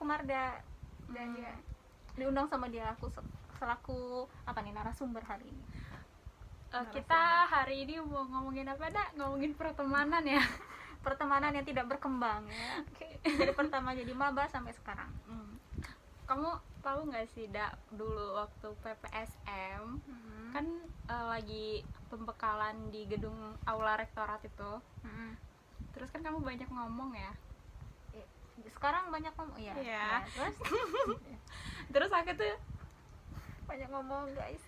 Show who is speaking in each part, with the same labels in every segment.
Speaker 1: aku Marda dan ya diundang sama dia, aku selaku narasumber hari ini.
Speaker 2: Kita hari ini mau ngomongin apa, Dak? Ngomongin pertemanan ya.
Speaker 1: Pertemanan yang tidak berkembang ya. Dari pertama jadi maba sampai sekarang.
Speaker 2: Kamu tahu nggak sih, Dak, dulu waktu PPSM kan lagi pembekalan di gedung aula rektorat itu. Terus kan kamu banyak ngomong ya.
Speaker 1: Sekarang banyak ngomong ya.
Speaker 2: Iya.
Speaker 1: Terus
Speaker 2: Terus aku tuh
Speaker 1: banyak ngomong, guys.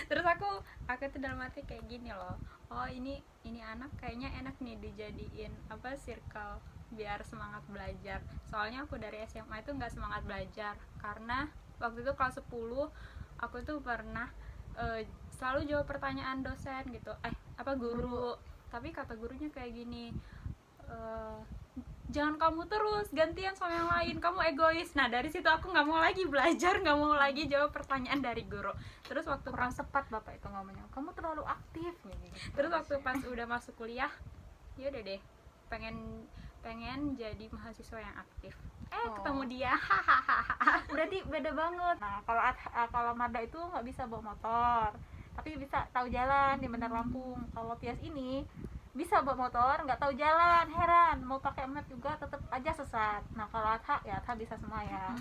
Speaker 2: Terus aku tuh dalam hati kayak gini loh. Oh, ini anak kayaknya enak nih dijadiin circle biar semangat belajar. Soalnya aku dari SMA itu nggak semangat belajar karena waktu itu kelas 10 aku tuh pernah selalu jawab pertanyaan dosen gitu, guru. Tapi kata gurunya kayak gini, jangan kamu terus, gantian sama yang lain, kamu egois. Nah dari situ aku nggak mau lagi belajar, nggak mau lagi jawab pertanyaan dari guru. Terus waktu
Speaker 1: kurang tepat bapak itu ngomongnya, kamu terlalu aktif gitu.
Speaker 2: Terus waktu pas udah masuk kuliah, ya udah deh, pengen jadi mahasiswa yang aktif. Ketemu dia,
Speaker 1: berarti beda banget. Nah kalau Marda itu nggak bisa bawa motor, tapi bisa tahu jalan di Bandar Lampung. Kalau Tias ini bisa bawa motor, nggak tahu jalan, heran, mau pakai map juga tetap aja sesat. Nah kalau Atha bisa semua ya.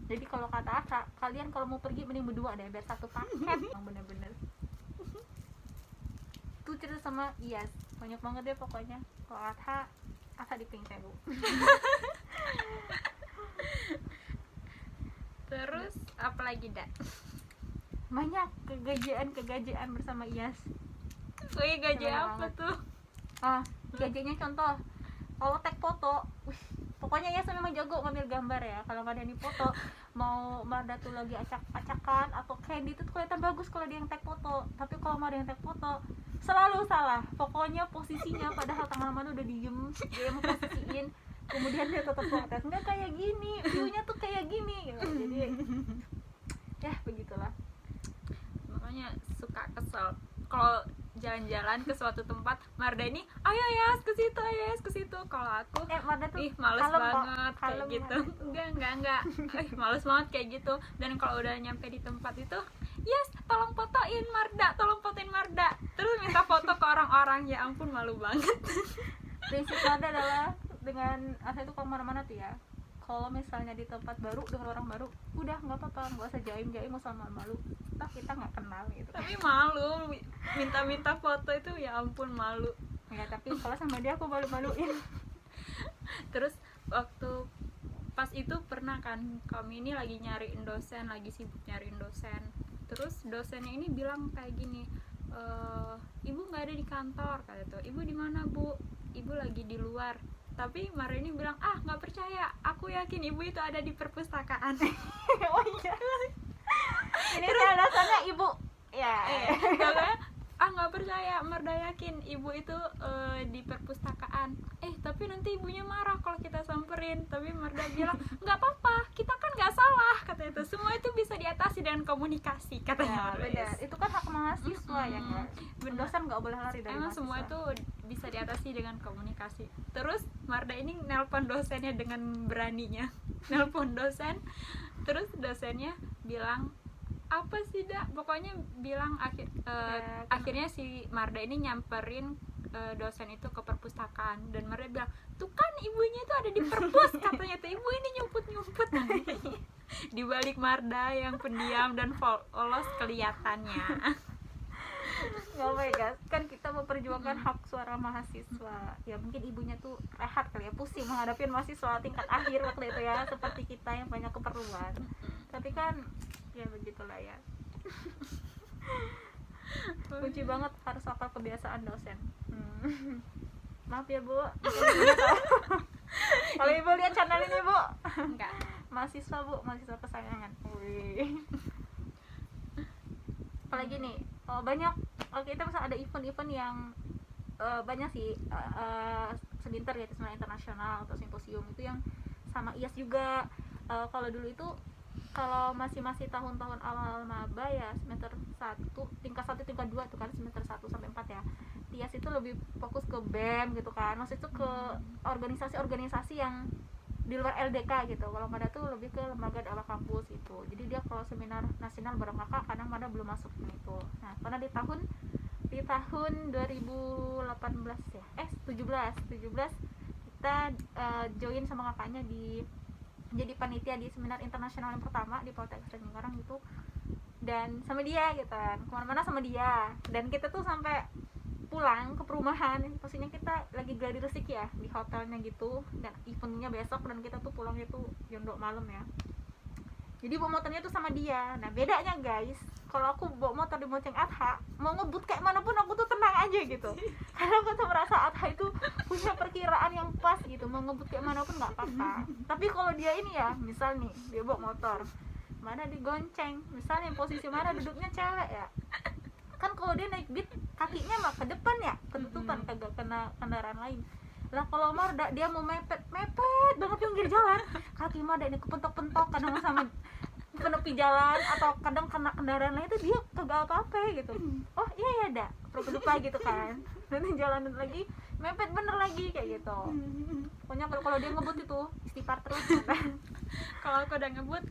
Speaker 1: Jadi kalau kata Atha, kalian kalau mau pergi mending berdua deh, biar satu paket. Yang bener-bener tuh cerita sama Iyas banyak banget deh pokoknya. Kalau Atha di ping saya, Bu.
Speaker 2: Terus apa lagi, Dak?
Speaker 1: Banyak kegajian bersama Iyas.
Speaker 2: Wih, gaji apa tuh?
Speaker 1: Gajinya contoh, kalau tag foto, pokoknya Iyas memang jago ngambil gambar ya. Kalau nggak ada yang foto, mau Marda tuh lagi acak-acakan atau Candy itu kelihatan bagus kalau dia yang tag foto. Tapi kalau Marda yang tag foto selalu salah. Pokoknya posisinya padahal tangan mana udah diem, dia mau posisiin, kemudian dia tetap protes, nggak kayak gini, view-nya tuh kayak gini gitu. Jadi ya begitulah.
Speaker 2: Makanya suka kesel kalau jalan-jalan ke suatu tempat, Marda ini ayo ya ke situ. Kalau aku
Speaker 1: Marda tuh
Speaker 2: males banget kayak
Speaker 1: kalem
Speaker 2: gitu. Enggak. Males banget kayak gitu. Dan kalau udah nyampe di tempat itu, yes, tolong fotoin Marda. Terus minta foto ke orang-orang, ya ampun malu banget.
Speaker 1: Prinsip Marda adalah dengan Asa itu kalau mana-mana tuh ya, kalau misalnya di tempat baru dengan orang baru, udah nggak apa-apa, nggak usah jaim, nggak usah malu, kita nggak kenal gitu.
Speaker 2: Tapi malu minta foto itu, ya ampun malu
Speaker 1: ya. Tapi kalau sama dia aku malu-maluin.
Speaker 2: Terus waktu pas itu pernah kan, kami ini lagi sibuk nyariin dosen. Terus dosennya ini bilang kayak gini, ibu nggak ada di kantor, kata tuh. Ibu di mana, Bu? Ibu lagi di luar. Tapi Marini bilang, nggak percaya, aku yakin ibu itu ada di perpustakaan.
Speaker 1: Oh iya. Ini terus alasannya ibu ya.
Speaker 2: Nggak percaya, Marda yakin ibu itu di perpustakaan. Tapi nanti ibunya marah kalau kita samperin. Tapi Marda bilang, nggak apa-apa, kita kan nggak salah, katanya itu. Semua itu bisa diatasi dengan komunikasi, katanya.
Speaker 1: Benar. Itu kan hak mahasiswa ya kan. Dosen nggak boleh lari dari mahasiswa.
Speaker 2: Semua itu bisa diatasi dengan komunikasi. Terus Marda ini nelpon dosennya dengan beraninya. Nelpon dosen. Terus dosennya bilang, apa sih, Dak? Pokoknya bilang akhirnya si Marda ini nyamperin dosen itu ke perpustakaan. Dan Marda bilang, tuh kan ibunya itu ada di perpus, katanya tuh. Ibu ini nyumput di balik Marda yang pendiam dan polos kelihatannya.
Speaker 1: Oh my god, kan kita memperjuangkan hak suara mahasiswa. Ya mungkin ibunya tuh rehat kali ya, pusing menghadapi mahasiswa tingkat akhir waktu itu ya, seperti kita yang banyak keperluan. Tapi kan ya begitulah ya. Kunci banget harus hafal kebiasaan dosen. Maaf ya, Bu. Kalau Ibu lihat channel ini, Bu.
Speaker 2: Enggak.
Speaker 1: Mahasiswa, Bu, mahasiswa kesayangan. Wih. Apalagi nih, banyak kita bisa ada event-event yang banyak sih, selinter ya, sebenarnya internasional atau simposium itu yang sama IAS juga. Kalau dulu itu kalau masih tahun-tahun awal maba ya, semester 1, tingkat 1, tingkat 2 itu kan semester 1 sampai 4 ya. Tias itu lebih fokus ke BEM gitu kan. Maksudnya itu ke organisasi-organisasi yang di luar LDK gitu. Kalau Mada tuh lebih ke lembaga dakwah kampus gitu. Jadi dia kalau seminar nasional bareng kakak kadang Mada belum masuk itu. Nah karena di tahun 2018 ya 17 kita join sama kakaknya di jadi panitia di seminar internasional yang pertama di Poltekkes Cikarang gitu, dan sama dia gitu kan, kemana-mana sama dia. Dan kita tuh sampai pulang ke perumahan, pastinya kita lagi gladi resik ya di hotelnya gitu, dan eventnya besok, dan kita tuh pulangnya tuh jam 2 malam ya. Jadi bawa motornya tuh sama dia. Nah bedanya guys, kalau aku bawa motor di Monceng Adha, mau ngebut kayak manapun aku tuh tenang aja gitu. Karena aku tuh merasa Adha itu punya perkiraan yang pas gitu, mau ngebut kayak manapun nggak apa-apa. Tapi kalau dia ini ya, misal nih dia bawa motor, mana digonceng, misalnya posisi mana duduknya cewek ya, kan kalau dia naik beat kakinya mah ke depan ya, ketutupan kagak kena kendaraan lain. Lah kalau Marda dia mau mepet banget pinggir jalan, kaki Marda ini kepentok-pentok kadang sama penepi jalan atau kadang kena kendaraan lain itu dia kagak apa-apa gitu. Oh iya dak lupa gitu kan, nanti jalan lagi mepet bener lagi kayak gitu. Pokoknya kalau dia ngebut itu istighfar terus kan.
Speaker 2: Kalau aku udah ngebut,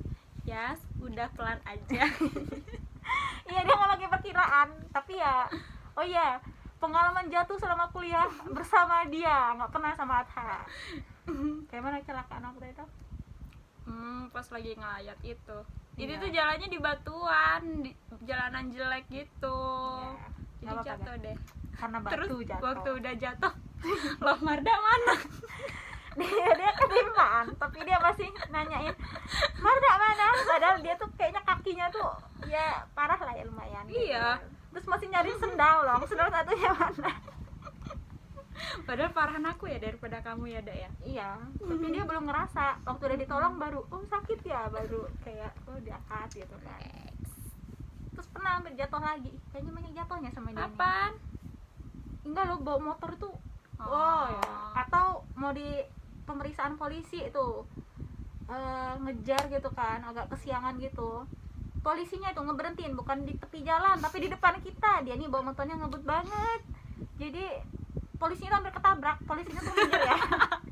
Speaker 2: Yas udah pelan aja.
Speaker 1: Iya dia nggak pakai perkiraan, tapi ya oh iya pengalaman jatuh selama kuliah bersama dia, nggak pernah sama Atha. Kayak mana kecelakaan aku tadi tuh?
Speaker 2: Pas lagi ngelayat itu. Jadi
Speaker 1: Iya.
Speaker 2: tuh jalannya di batuan, di jalanan jelek gitu.
Speaker 1: Ya,
Speaker 2: Jadi
Speaker 1: nggak apa-apa,
Speaker 2: jatuh
Speaker 1: Dak.
Speaker 2: deh.
Speaker 1: Karena
Speaker 2: Terus
Speaker 1: batu jatuh.
Speaker 2: waktu udah jatuh, loh Marda mana?
Speaker 1: dia ketimpaan, tapi dia masih nanyain Marda mana, padahal dia tuh kayaknya kakinya tuh ya parah lah ya lumayan.
Speaker 2: Iya.
Speaker 1: Gitu. Terus masih nyari sendal loh, sendal satunya mana?
Speaker 2: Padahal parahan aku ya daripada kamu ya, Dak ya.
Speaker 1: Iya, tapi dia belum ngerasa. Waktu udah ditolong baru, oh sakit ya, baru kayak oh diangkat gitu kan. Terus pernah hampir jatuh lagi, kayaknya banyak jatuhnya sama dia.
Speaker 2: Apaan?
Speaker 1: Enggak lo bawa motor itu,
Speaker 2: Oh.
Speaker 1: ya. Atau mau di pemeriksaan polisi itu ngejar gitu kan, agak kesiangan gitu. Polisinya itu ngeberhentiin bukan di tepi jalan, tapi di depan kita. Dia nih bawa motornya ngebut banget. Jadi polisinya tuh hampir ketabrak, polisinya tuh ngejar ya.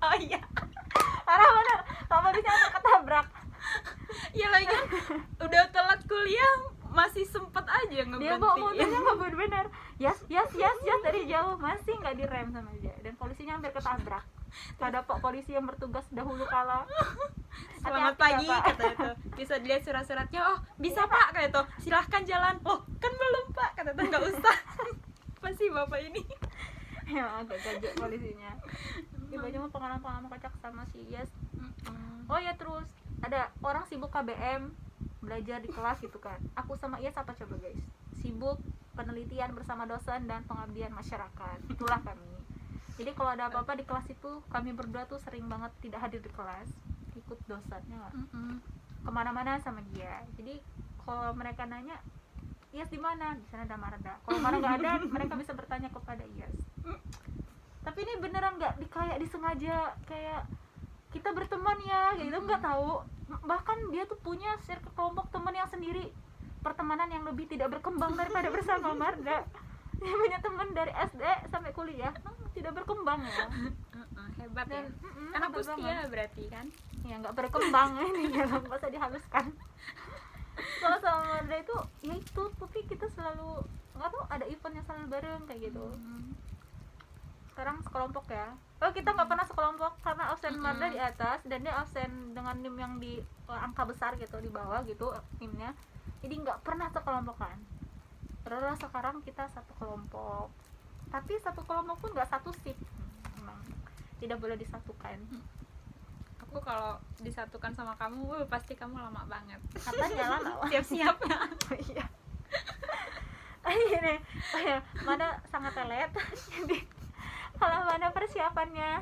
Speaker 2: Oh iya.
Speaker 1: Parah bener, kalau polisinya hampir ketabrak.
Speaker 2: Ya lagi kan udah telat kuliah masih sempet aja
Speaker 1: Dia bawa motornya
Speaker 2: ngeberhentiin.
Speaker 1: ngebut bener. Yes dari jauh masih nggak direm sama dia, dan polisinya hampir ketabrak. Ada pak polisi yang bertugas dahulu kala.
Speaker 2: Selamat
Speaker 1: Hati-hati
Speaker 2: pagi
Speaker 1: ya, Pak.
Speaker 2: kata itu. Bisa dilihat surat-suratnya. Oh bisa Pak kata itu. Silahkan jalan. Oh kan belum Pak kata itu, nggak usah. Apa sih bapak ini?
Speaker 1: Ya agak gajek polisinya. Dia banyak pengalaman kocak sama si Yes. Oh ya, terus ada orang sibuk KBM belajar di kelas gitu kan. Aku sama Yes apa coba guys? Sibuk penelitian bersama dosen dan pengabdian masyarakat. Itulah kami. Jadi kalau ada apa-apa di kelas itu kami berdua tuh sering banget tidak hadir di kelas, ikut dosennya nggak? Kemana-mana sama dia. Jadi kalau mereka nanya Yes di mana? Di sana ada Marda. Kalau Marda nggak ada, mereka bisa bertanya kepada Yes. Tapi ini beneran nggak kayak disengaja kayak kita berteman ya, kayak gitu nggak tahu. Bahkan dia tuh punya circle kelompok teman yang sendiri, pertemanan yang lebih tidak berkembang daripada bersama Marda. Dia punya teman dari SD sampai kuliah, tidak berkembang ya.
Speaker 2: Hebat ya.
Speaker 1: Dan
Speaker 2: Kan aku
Speaker 1: hebat
Speaker 2: setia
Speaker 1: banget.
Speaker 2: berarti kan.
Speaker 1: Ya nggak berkembang ini ya, nggak usah dihaluskan. Kalau sama Marda itu ya itu, tapi kita selalu nggak tahu ada eventnya selalu bareng kayak gitu. Sekarang sekelompok ya. Oh kita nggak pernah sekelompok karena absen Marda di atas dan dia absen dengan NIM yang di angka besar gitu di bawah gitu NIM-nya. Jadi nggak pernah sekelompokan. Terus sekarang kita satu kelompok. Tapi satu kelompok pun nggak satu shift. Memang tidak boleh disatukan.
Speaker 2: Aku kalau disatukan sama kamu, pasti kamu lama banget.
Speaker 1: Katanya lama.
Speaker 2: Siap-siap.
Speaker 1: Iya. Ini, Mada sangat telet. Jadi kalau Mada persiapannya,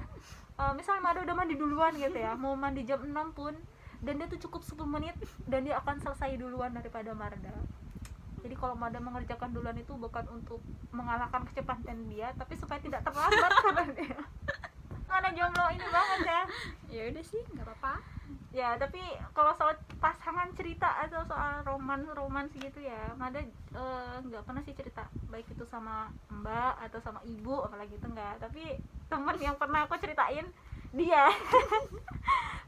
Speaker 1: misal Mada udah mandi duluan gitu ya, mau mandi jam 6 pun, dan dia tuh cukup 10 menit dan dia akan selesai duluan daripada Marda. Jadi kalau Mada mengerjakan duluan itu bukan untuk mengalahkan kecepatan dia, tapi supaya tidak terlambat karena dia. Mana jomblo ini banget ya.
Speaker 2: Ya udah sih, nggak apa-apa.
Speaker 1: Ya tapi kalau soal pasangan cerita atau soal romans gitu ya, Mada nggak pernah sih cerita baik itu sama mbak atau sama ibu apalagi itu enggak. Tapi temen yang pernah aku ceritain dia.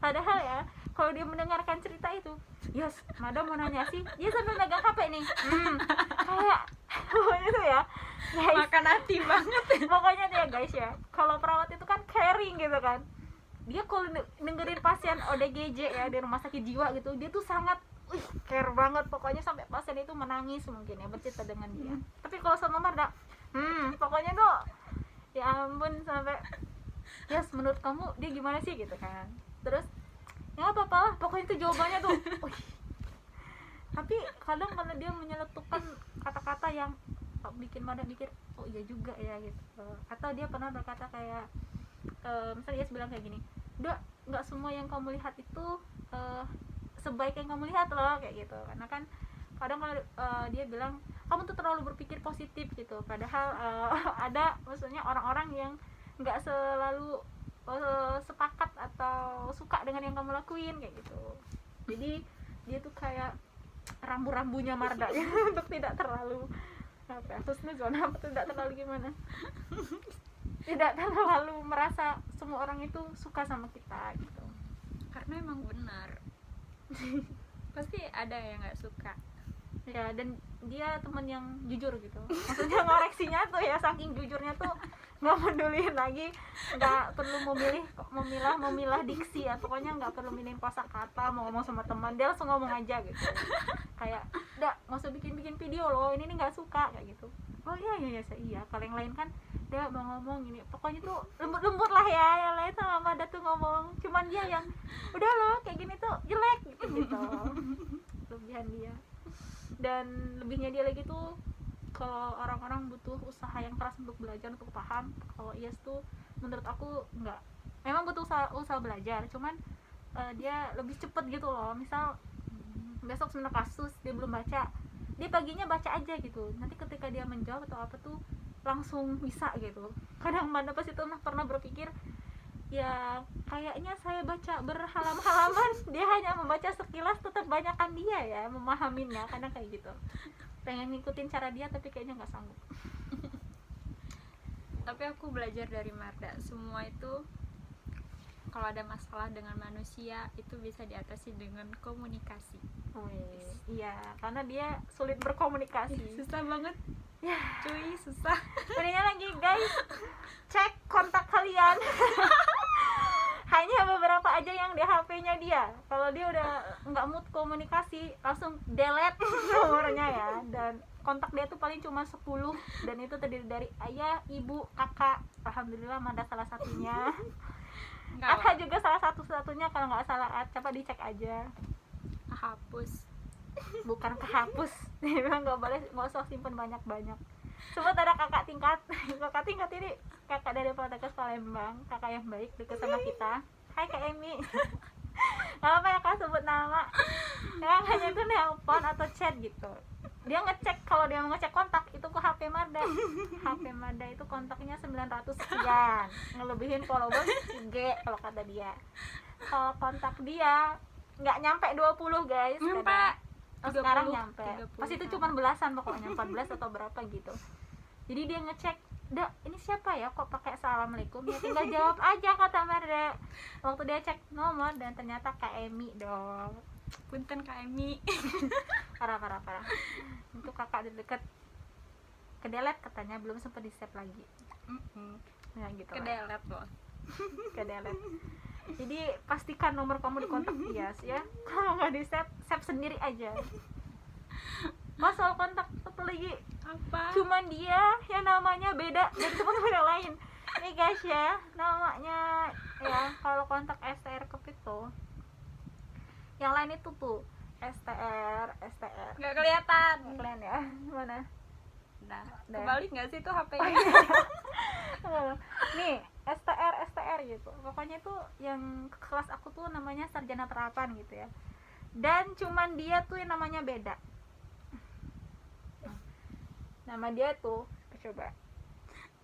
Speaker 1: Padahal ya kalau dia mendengarkan cerita itu, yes, madam mau nanya sih, dia sambil megang HP nih, kayak pokoknya tuh ya guys,
Speaker 2: makan hati banget.
Speaker 1: pokoknya tuh ya guys ya, kalau perawat itu kan caring gitu kan, dia kalau dengerin pasien ODGJ ya di rumah sakit jiwa gitu, dia tuh sangat care banget, pokoknya sampai pasien itu menangis mungkin ya bercerita dengan dia. Tapi kalau sama Marda, pokoknya tuh ya ampun, sampai yes, menurut kamu dia gimana sih gitu kan, terus ya nggak apa-apa lah, pokoknya itu jawabannya tuh wih. Tapi kadang kalau dia menyeletukan kata-kata yang bikin Marda mikir, oh iya juga ya gitu. Atau dia pernah berkata kayak misalnya dia bilang kayak gini, udah nggak semua yang kamu lihat itu sebaik yang kamu lihat loh, kayak gitu. Karena kan kadang kalau dia bilang kamu tuh terlalu berpikir positif gitu, padahal ada maksudnya orang-orang yang nggak selalu sepakat atau suka dengan yang kamu lakuin kayak gitu. Jadi dia tuh kayak rambu-rambunya Marda ya, untuk tidak terlalu apa ya, husnuzon apa, tidak terlalu gimana, tidak terlalu merasa semua orang itu suka sama kita gitu.
Speaker 2: Karena emang benar pasti ada yang nggak suka
Speaker 1: Ya, dan dia teman yang jujur gitu, maksudnya ngoreksinya tuh ya saking jujurnya tuh nggak peduliin lagi, nggak perlu memilah diksi ya, pokoknya nggak perlu milih kosakata, mau ngomong sama teman dia langsung ngomong aja gitu, kayak nggak usah bikin video loh, ini nggak suka kayak gitu. Oh iya, kalau yang lain kan dia mau ngomong ini, pokoknya tuh lembut lah ya, yang lain sama Mada tuh ngomong, cuman dia yang udah loh kayak gini tuh jelek gitu. Lebihan dia. Dan lebihnya dia lagi tuh, kalau orang-orang butuh usaha yang keras untuk belajar, untuk paham, kalau IAS tuh menurut aku enggak, memang butuh usaha belajar, cuman dia lebih cepet gitu loh. Misal besok sebenarnya kasus dia belum baca, dia paginya baca aja gitu, nanti ketika dia menjawab atau apa tuh langsung bisa gitu. Kadang mana pas itu pernah berpikir, ya kayaknya saya baca berhalaman-halaman dia hanya membaca sekilas, tetap banyakan dia ya memahaminya, kadang kayak gitu, pengen ngikutin cara dia tapi kayaknya nggak sanggup.
Speaker 2: Tapi aku belajar dari Marda, semua itu kalau ada masalah dengan manusia itu bisa diatasi dengan komunikasi.
Speaker 1: Iya, karena dia sulit berkomunikasi.
Speaker 2: Susah banget
Speaker 1: Ya,
Speaker 2: cuy, susah.
Speaker 1: Mendingan lagi guys, cek kontak kalian. Hanya beberapa aja yang di HP-nya dia. Kalau dia udah nggak mood komunikasi, langsung delete nomornya ya. Dan kontak dia tuh paling cuma 10, dan itu terdiri dari ayah, ibu, kakak. Alhamdulillah Manda salah satunya. Kakak juga salah satunya kalau nggak salah, coba dicek aja.
Speaker 2: Hapus.
Speaker 1: Bukan kehapus, dia bilang nggak usah simpen banyak. Sempat ada kakak tingkat ini kakak dari Poltekkes Palembang, kakak yang baik, deket sama kita. Hai Kak Emi. Nggak apa ya Kak sebut nama. Ya hanya itu nelpon atau chat gitu. Dia ngecek, kalau dia mau ngecek kontak itu ke HP Marda. HP Marda itu kontaknya 900 sekian, ngelebihin followers IG kalau kata dia. Kalau kontak dia nggak nyampe 20 guys.
Speaker 2: Nyampe.
Speaker 1: Sekarang nyampe.
Speaker 2: 30.
Speaker 1: Pas itu cuma belasan pokoknya, 14 atau berapa gitu. Jadi dia ngecek, "Dak, ini siapa ya kok pakai assalamualaikum?" Ya tinggal jawab aja kata Marda. Waktu dia cek nomor dan ternyata Kak Emi dong.
Speaker 2: Punten Kak Emi.
Speaker 1: Parah. Itu kakak deket kedelet katanya, belum sempat di-save lagi. Ya gitu.
Speaker 2: Kedelet loh.
Speaker 1: Kedelet. Jadi pastikan nomor kamu di kontak IAS ya. Kalau nggak di-save, save sendiri aja. Soal kontak satu lagi,
Speaker 2: Apa?
Speaker 1: cuman dia yang namanya beda dari teman-teman yang lain. Nih guys ya, namanya ya kalau kontak STR Cup itu, yang lain itu tuh STR.
Speaker 2: Nggak kelihatan.
Speaker 1: Kalian ya, mana?
Speaker 2: Nah,
Speaker 1: Udah.
Speaker 2: kebalik nggak sih itu HP-nya?
Speaker 1: Nih STR gitu, pokoknya itu yang kelas aku tuh namanya sarjana terapan gitu ya, dan cuman dia tuh yang namanya beda. Nama dia tuh coba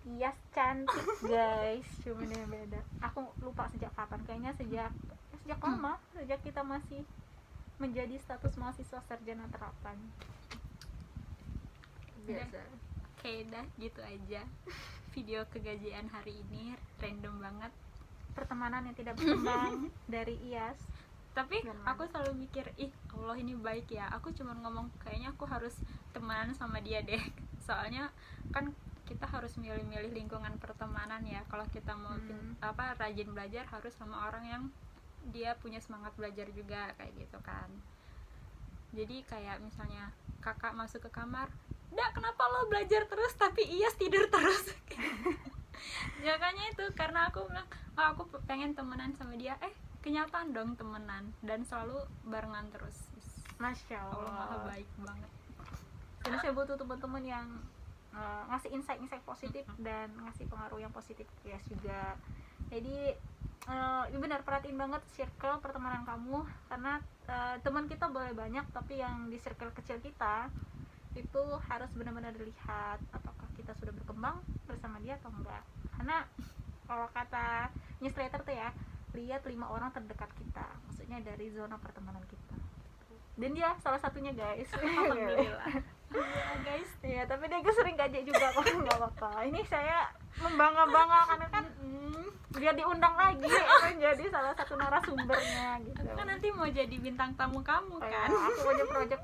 Speaker 1: Tias Cantik guys, cuman dia beda. Aku lupa sejak kapan, kayaknya sejak lama, sejak kita masih menjadi status mahasiswa sarjana terapan biasa.
Speaker 2: Oke, dah gitu aja video kegajian hari ini, random banget.
Speaker 1: pertemanan yang tidak berkembang dari IAS.
Speaker 2: Tapi
Speaker 1: Gimana?
Speaker 2: aku selalu mikir, ih Allah ini baik ya, aku cuma ngomong kayaknya aku harus temenan sama dia deh. Soalnya kan kita harus milih-milih lingkungan pertemanan ya. Kalau kita mau rajin belajar harus sama orang yang dia punya semangat belajar juga, kayak gitu kan. Jadi kayak misalnya kakak masuk ke kamar, "Dak, kenapa lo belajar terus tapi Iyas tidur terus?" Ya makanya itu, karena aku bilang, "Oh, aku pengen temenan sama dia." Kenyataan dong temenan dan selalu barengan terus.
Speaker 1: Masya
Speaker 2: Allah maha
Speaker 1: Allah.
Speaker 2: baik banget.
Speaker 1: Jadi saya butuh teman-teman yang ngasih insight positif dan ngasih pengaruh yang positif ya juga. Jadi benar, perhatiin banget circle pertemanan kamu, karena teman kita boleh banyak tapi yang di circle kecil kita itu harus benar-benar dilihat apakah kita sudah berkembang bersama dia atau enggak. Karena kalau kata newsletter tuh ya, lihat 5 orang terdekat kita, maksudnya dari zona pertemanan kita, dan dia salah satunya guys.
Speaker 2: Alhamdulillah. Guys,
Speaker 1: Iya, tapi dia sering gaje juga kok. Nggak apa-apa, ini saya membangga-bangga karena kan biar diundang lagi menjadi salah satu narasumbernya gitu.
Speaker 2: kan nanti mau jadi bintang tamu kamu
Speaker 1: Kayak
Speaker 2: kan.
Speaker 1: aku punya project